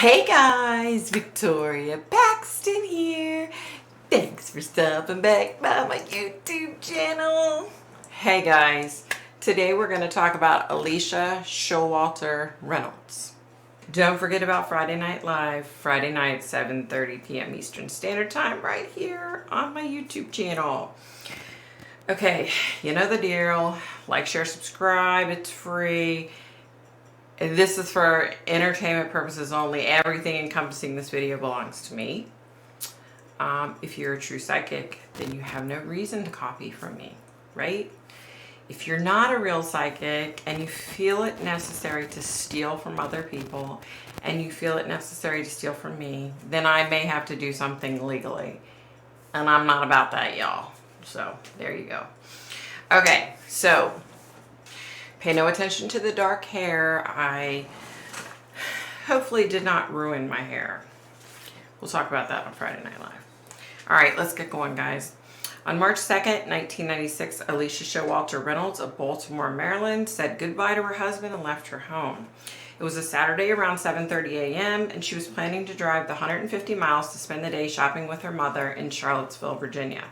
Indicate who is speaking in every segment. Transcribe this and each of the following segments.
Speaker 1: Hey guys, Victoria Paxton here. Thanks for stopping back by my YouTube channel. Hey guys, today we're going to talk about Alicia Showalter Reynolds. Don't forget about Friday Night Live, Friday night, 7:30 p.m. Eastern Standard Time, right here on my YouTube channel. Okay, you know the deal. Like, share, subscribe. It's free. This is for entertainment purposes only. Everything encompassing this video belongs to me. If you're a true psychic, then you have no reason to copy from me, right? If you're not a real psychic and you feel it necessary to steal from other people and you feel it necessary to steal from me, then I may have to do something legally. And I'm not about that, y'all. So there you go. Okay, so pay no attention to the dark hair. I hopefully did not ruin my hair. We'll talk about that on Friday Night Live. All right, let's get going, guys. On March 2nd, 1996, Alicia Showalter Reynolds of Baltimore, Maryland, said goodbye to her husband and left her home. It was a Saturday around 7:30 a.m., and she was planning to drive the 150 miles to spend the day shopping with her mother in Charlottesville, Virginia.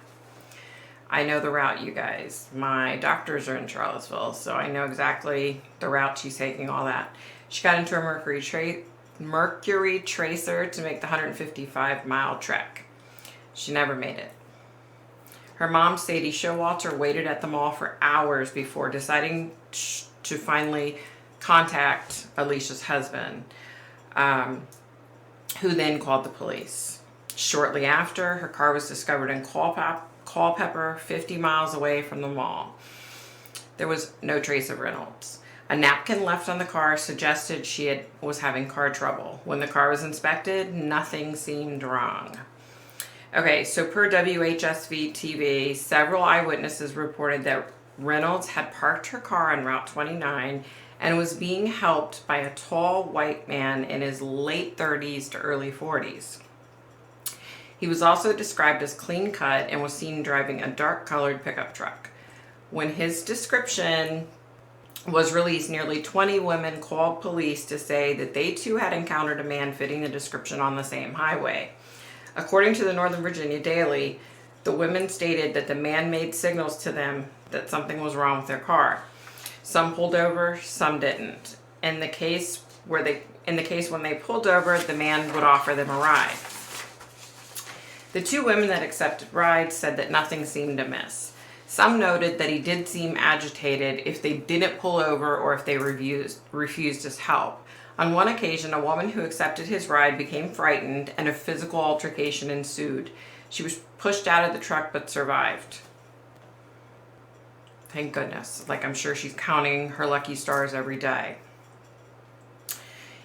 Speaker 1: I know the route, you guys. My doctors are in Charlottesville, so I know exactly the route she's taking, all that. She got into a Mercury Tracer to make the 155-mile trek. She never made it. Her mom, Sadie Showalter, waited at the mall for hours before deciding to finally contact Alicia's husband, who then called the police. Shortly after, her car was discovered in Culpeper, 50 miles away from the mall. There was no trace of Reynolds. A napkin left on the car suggested she was having car trouble. When the car was inspected, nothing seemed wrong. Okay, so per WHSV TV, several eyewitnesses reported that Reynolds had parked her car on Route 29 and was being helped by a tall white man in his late 30s to early 40s. He was also described as clean-cut and was seen driving a dark-colored pickup truck. When his description was released, nearly 20 women called police to say that they too had encountered a man fitting the description on the same highway. According to the Northern Virginia Daily, the women stated that the man made signals to them that something was wrong with their car. Some pulled over, some didn't. In the case when they pulled over, the man would offer them a ride. The two women that accepted rides said that nothing seemed amiss. Some noted that he did seem agitated if they didn't pull over or if they refused his help. On one occasion, a woman who accepted his ride became frightened and a physical altercation ensued. She was pushed out of the truck but survived. Thank goodness. Like, I'm sure she's counting her lucky stars every day.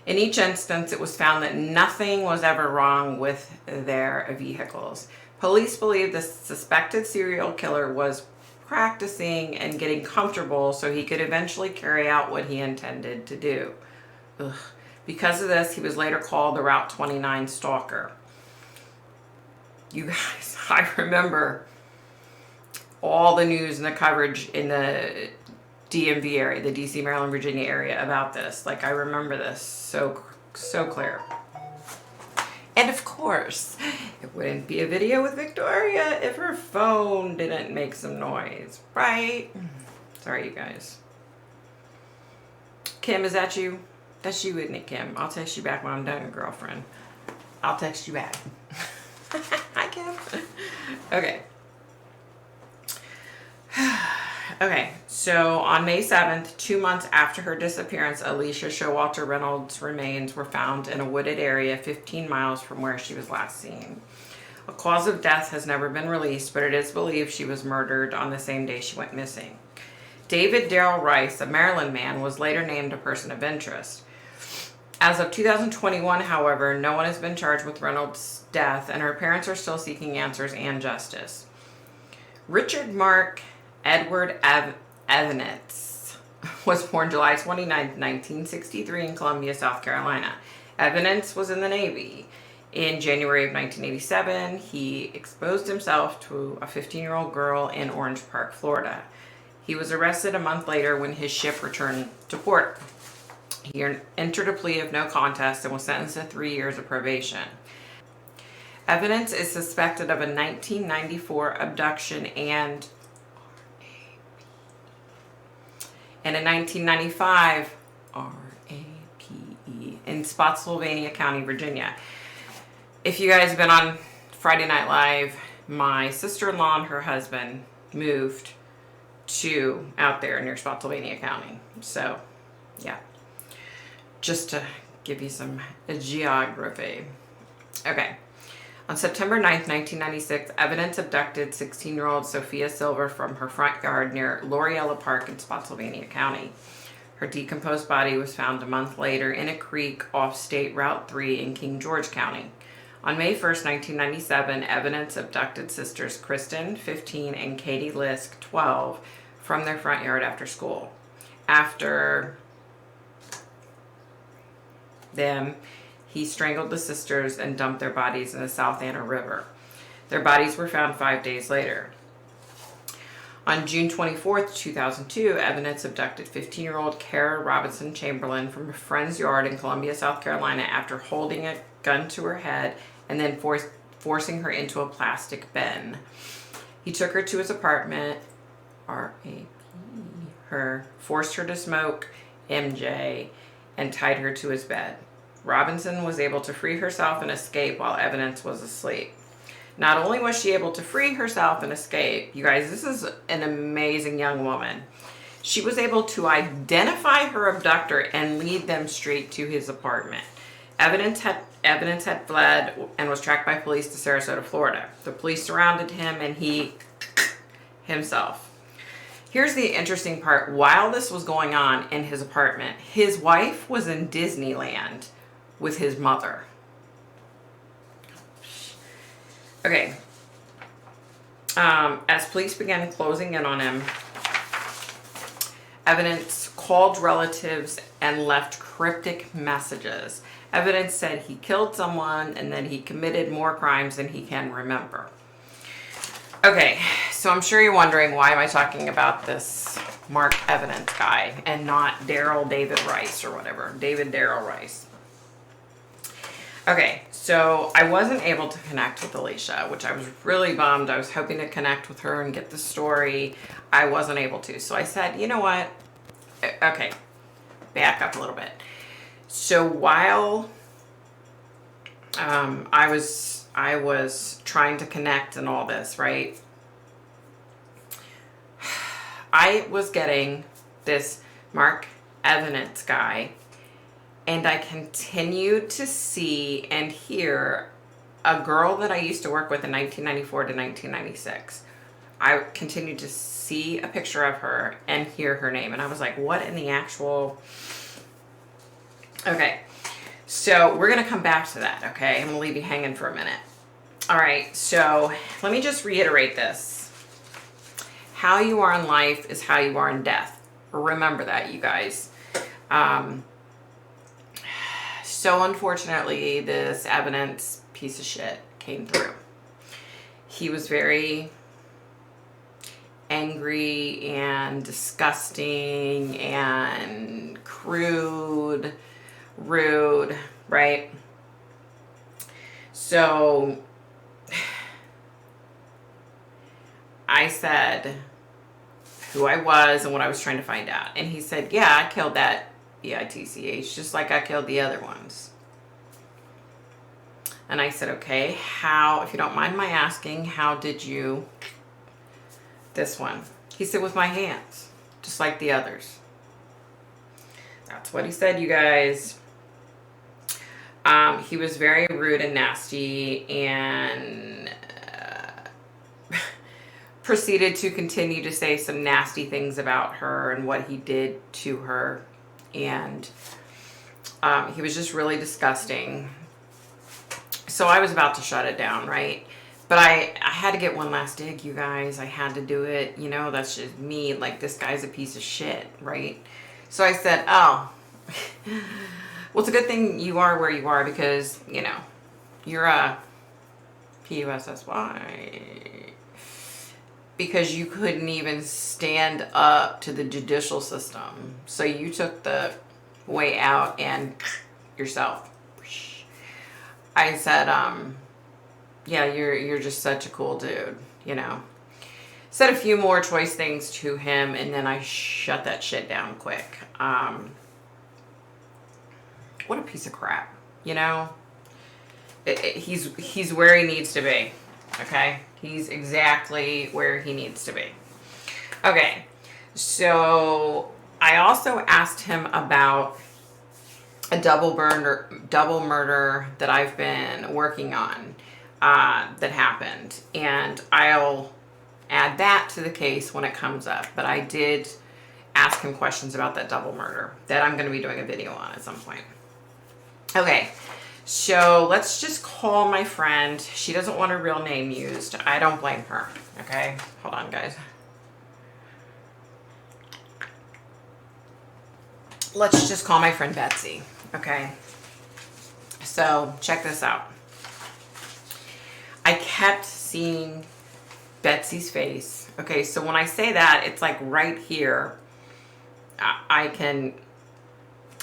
Speaker 1: In each instance, it was found that nothing was ever wrong with their vehicles. Police believe the suspected serial killer was practicing and getting comfortable so he could eventually carry out what he intended to do. Ugh. Because of this, he was later called the Route 29 Stalker. You guys, I remember all the news and the coverage in the DMV area, the DC, Maryland, Virginia area about this. Like, I remember this so clear. And of course, it wouldn't be a video with Victoria if her phone didn't make some noise, right? Sorry, you guys. Kim, is that you? That's you, isn't it, Kim? I'll text you back when I'm done, girlfriend. I'll text you back. Hi, Kim. Okay. Okay, so on May 7th, 2 months after her disappearance, Alicia Showalter Reynolds' remains were found in a wooded area 15 miles from where she was last seen. A cause of death has never been released, but it is believed she was murdered on the same day she went missing. David Darrell Rice, a Maryland man, was later named a person of interest. As of 2021, however, no one has been charged with Reynolds' death, and her parents are still seeking answers and justice. Richard Mark Edward Evanets was born July 29, 1963 in Columbia, South Carolina. Evanets was in the Navy. In January of 1987, he exposed himself to a 15-year-old girl in Orange Park, Florida. He was arrested a month later when his ship returned to port. He entered a plea of no contest and was sentenced to 3 years of probation. Evidence is suspected of a 1994 abduction and a 1995 RAPE in Spotsylvania County, Virginia. If you guys have been on Friday Night Live, my sister-in-law and her husband moved to out there near Spotsylvania County. So, yeah. Just to give you some geography. Okay. On September 9th, 1996, evidence abducted 16-year-old Sophia Silver from her front yard near Loriella Park in Spotsylvania County. Her decomposed body was found a month later in a creek off State Route 3 in King George County. On May 1st, 1997, evidence abducted sisters Kristen, 15, and Katie Lisk, 12, from their front yard after school. After them, he strangled the sisters and dumped their bodies in the South Anna River. Their bodies were found 5 days later. On June 24th, 2002, evidence abducted 15-year-old Kara Robinson Chamberlain from a friend's yard in Columbia, South Carolina after holding a gun to her head and then forcing her into a plastic bin. He took her to his apartment, forced her to smoke MJ, and tied her to his bed. Robinson was able to free herself and escape while evidence was asleep. Not only was she able to free herself and escape, you guys, this is an amazing young woman. She was able to identify her abductor and lead them straight to his apartment. Evidence had fled and was tracked by police to Sarasota, Florida. The police surrounded him and he himself. Here's the interesting part. While this was going on in his apartment, his wife was in Disneyland with his mother. Okay. As police began closing in on him, evidence called relatives and left cryptic messages. Evidence said he killed someone and then he committed more crimes than he can remember. Okay, so I'm sure you're wondering, why am I talking about this Mark Evidence guy and not David Rice or whatever, David Daryl Rice? Okay, so I wasn't able to connect with Alicia, which I was really bummed. I was hoping to connect with her and get the story. I wasn't able to. So I said, you know what? Okay, back up a little bit. So while I was trying to connect and all this, right? I was getting this Mark Evidence guy, and I continued to see and hear a girl that I used to work with in 1994 to 1996. I continued to see a picture of her and hear her name. And I was like, what in the actual... Okay, so we're going to come back to that, okay? I'm going to leave you hanging for a minute. All right, so let me just reiterate this. How you are in life is how you are in death. Remember that, you guys. So unfortunately, this evidence piece of shit came through. He was very angry and disgusting and crude, rude, right? So I said who I was and what I was trying to find out. And he said, yeah, I killed that BITCH just like I killed the other ones. And I said, okay, how, if you don't mind my asking, how did you, this one? He said, with my hands, just like the others. That's what he said, you guys. He was very rude and nasty and proceeded to continue to say some nasty things about her and what he did to her. And he was just really disgusting. So I was about to shut it down, right? But I had to get one last dig, you guys. I had to do it. You know, that's just me. Like, this guy's a piece of shit, right? So I said, oh, well, it's a good thing you are where you are because, you know, you're a PUSSY. Because you couldn't even stand up to the judicial system. So you took the way out and yourself. I said, yeah, you're just such a cool dude, you know. Said a few more choice things to him, and then I shut that shit down quick. What a piece of crap, you know. He's where he needs to be. Okay, he's exactly where he needs to be. Okay, so I also asked him about a double murder that I've been working on that happened, and I'll add that to the case when it comes up. But I did ask him questions about that double murder that I'm going to be doing a video on at some point. Okay, so let's just call my friend. She doesn't want her real name used. I don't blame her. Okay, hold on, guys. Let's just call my friend Betsy. Okay, so check this out. I kept seeing Betsy's face. Okay, so when I say that, it's like right here. I can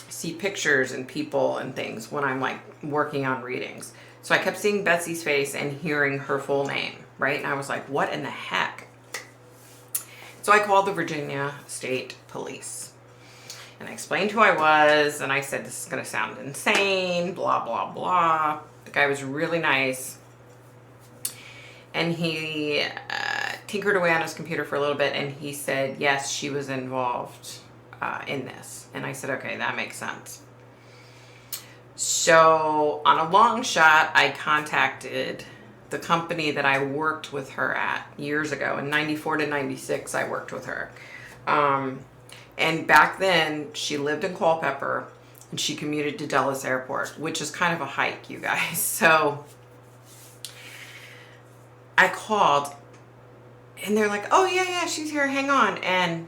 Speaker 1: see pictures and people and things when I'm like working on readings. So I kept seeing Betsy's face and hearing her full name, right? And I was like, what in the heck? So I called the Virginia State Police. And I explained who I was, and I said, this is going to sound insane, blah, blah, blah. The guy was really nice. And he tinkered away on his computer for a little bit, and he said, yes, she was involved in this. And I said, okay, that makes sense. So on a long shot, I contacted the company that I worked with her at years ago. In 94 to 96, I worked with her. And back then, she lived in Culpeper, and she commuted to Dulles Airport, which is kind of a hike, you guys. So I called, and they're like, oh, yeah, she's here, hang on. And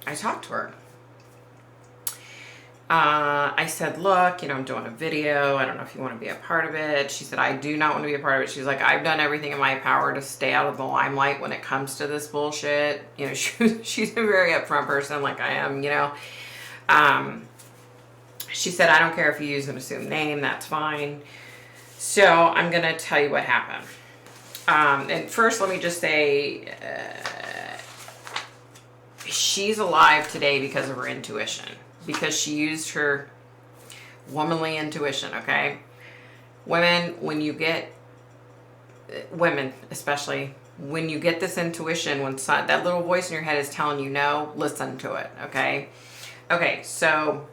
Speaker 1: I talked to her. I said, look, you know, I'm doing a video. I don't know if you want to be a part of it. She said, I do not want to be a part of it. She's like, I've done everything in my power to stay out of the limelight when it comes to this bullshit. You know, she's a very upfront person like I am, you know. She said, I don't care if you use an assumed name. That's fine. So I'm going to tell you what happened. And first, let me just say, she's alive today because of her intuition. Because she used her womanly intuition, okay? Women, especially, when you get this intuition, when that little voice in your head is telling you no, listen to it, okay? Okay, so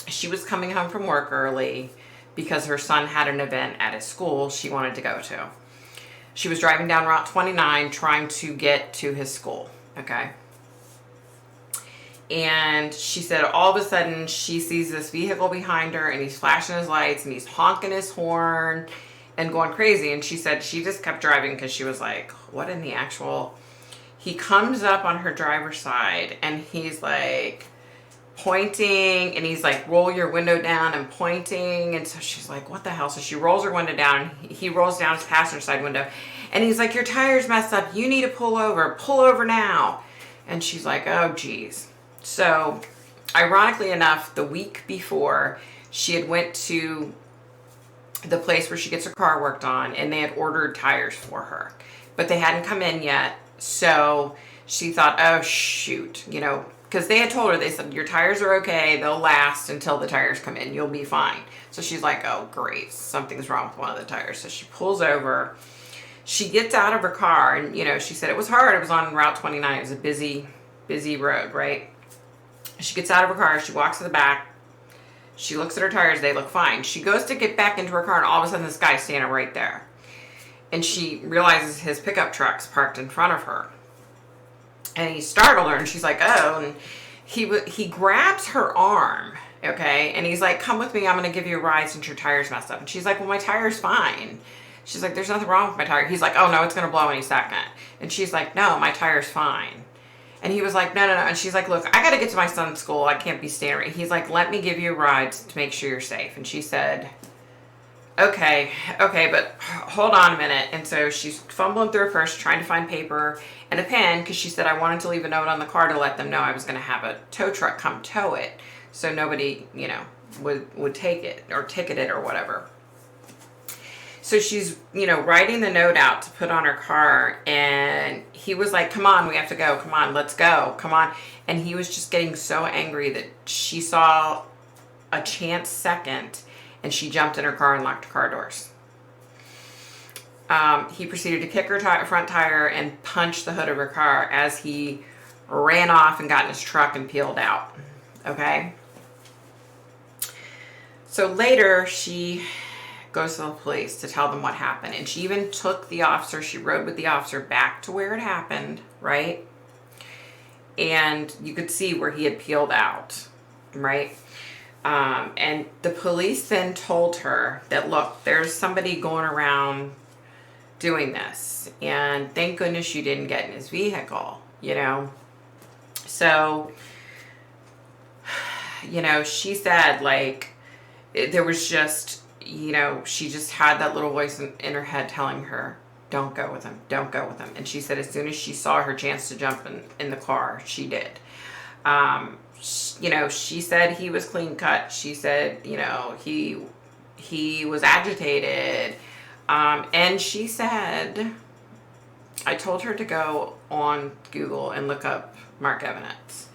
Speaker 1: she was coming home from work early because her son had an event at his school she wanted to go to. She was driving down Route 29 trying to get to his school, okay? And she said all of a sudden she sees this vehicle behind her, and he's flashing his lights and he's honking his horn and going crazy. And she said she just kept driving because she was like, what in the actual? He comes up on her driver's side and he's like pointing, and he's like, roll your window down, and pointing. And so she's like, what the hell? So she rolls her window down, and he rolls down his passenger side window, and he's like, your tire's messed up. You need to pull over now. And she's like, oh geez. So, ironically enough, the week before, she had went to the place where she gets her car worked on, and they had ordered tires for her, but they hadn't come in yet. So she thought, oh shoot, you know, because they had told her, they said, your tires are okay, they'll last until the tires come in, you'll be fine. So she's like, oh great, something's wrong with one of the tires. So she pulls over, she gets out of her car, and you know, she said it was hard, it was on Route 29, it was a busy road, right? She gets out of her car, she walks to the back, she looks at her tires, they look fine. She goes to get back into her car, and all of a sudden this guy's standing right there. And she realizes his pickup truck's parked in front of her. And he startled her, and she's like, oh, and he grabs her arm, okay? And he's like, come with me, I'm gonna give you a ride since your tire's messed up. And she's like, well, my tire's fine. She's like, there's nothing wrong with my tire. He's like, oh no, it's gonna blow any second. And she's like, no, my tire's fine. And he was like, no. And she's like, look, I got to get to my son's school. I can't be standing. He's like, let me give you a ride to make sure you're safe. And she said, Okay, but hold on a minute. And so she's fumbling through her purse, trying to find paper and a pen, because she said I wanted to leave a note on the car to let them know I was going to have a tow truck come tow it, so nobody, you know, would take it or ticket it or whatever. So she's, you know, writing the note out to put on her car, and he was like, come on, we have to go. Come on, let's go. Come on. And he was just getting so angry that she saw a chance second, and she jumped in her car and locked her car doors. He proceeded to kick her front tire and punch the hood of her car as he ran off and got in his truck and peeled out. Okay? So later, she goes to the police to tell them what happened. And she even took the officer, she rode with the officer back to where it happened, right? And you could see where he had peeled out, right? And the police then told her that, look, there's somebody going around doing this, and thank goodness you didn't get in his vehicle, you know? So, you know, she said, like, there was just, you know, she just had that little voice in her head telling her, don't go with him, don't go with him. And she said as soon as she saw her chance to jump in the car, she did. You know, she said he was clean cut. She said, you know, he was agitated. And she said, I told her to go on Google and look up Mark Evidence.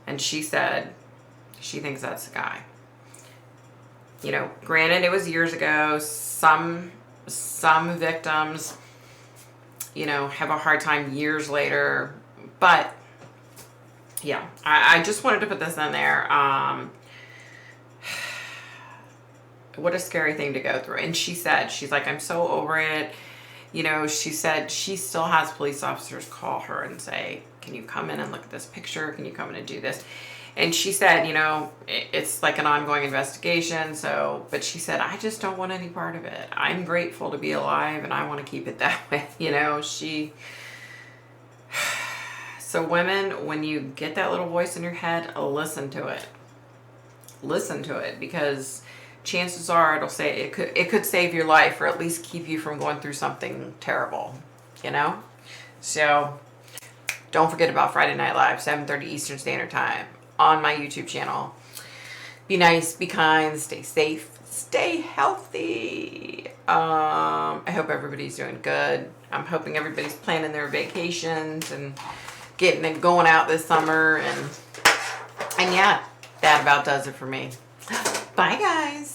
Speaker 1: And she said she thinks that's the guy. You know, granted, it was years ago. Some victims, you know, have a hard time years later. But yeah, I just wanted to put this in there. What a scary thing to go through. And she said, she's like, I'm so over it. You know, she said she still has police officers call her and say, can you come in and look at this picture? Can you come in and do this? And she said, you know, it's like an ongoing investigation. So, but she said, I just don't want any part of it. I'm grateful to be alive, and I want to keep it that way. You know, so women, when you get that little voice in your head, listen to it. Listen to it, because chances are it'll say it could save your life, or at least keep you from going through something terrible, you know? So don't forget about Friday Night Live, 7:30 Eastern Standard Time on my YouTube channel. Be nice, be kind, stay safe, stay healthy. I hope everybody's doing good. I'm hoping everybody's planning their vacations and getting it going out this summer. And yeah, that about does it for me. Bye, guys.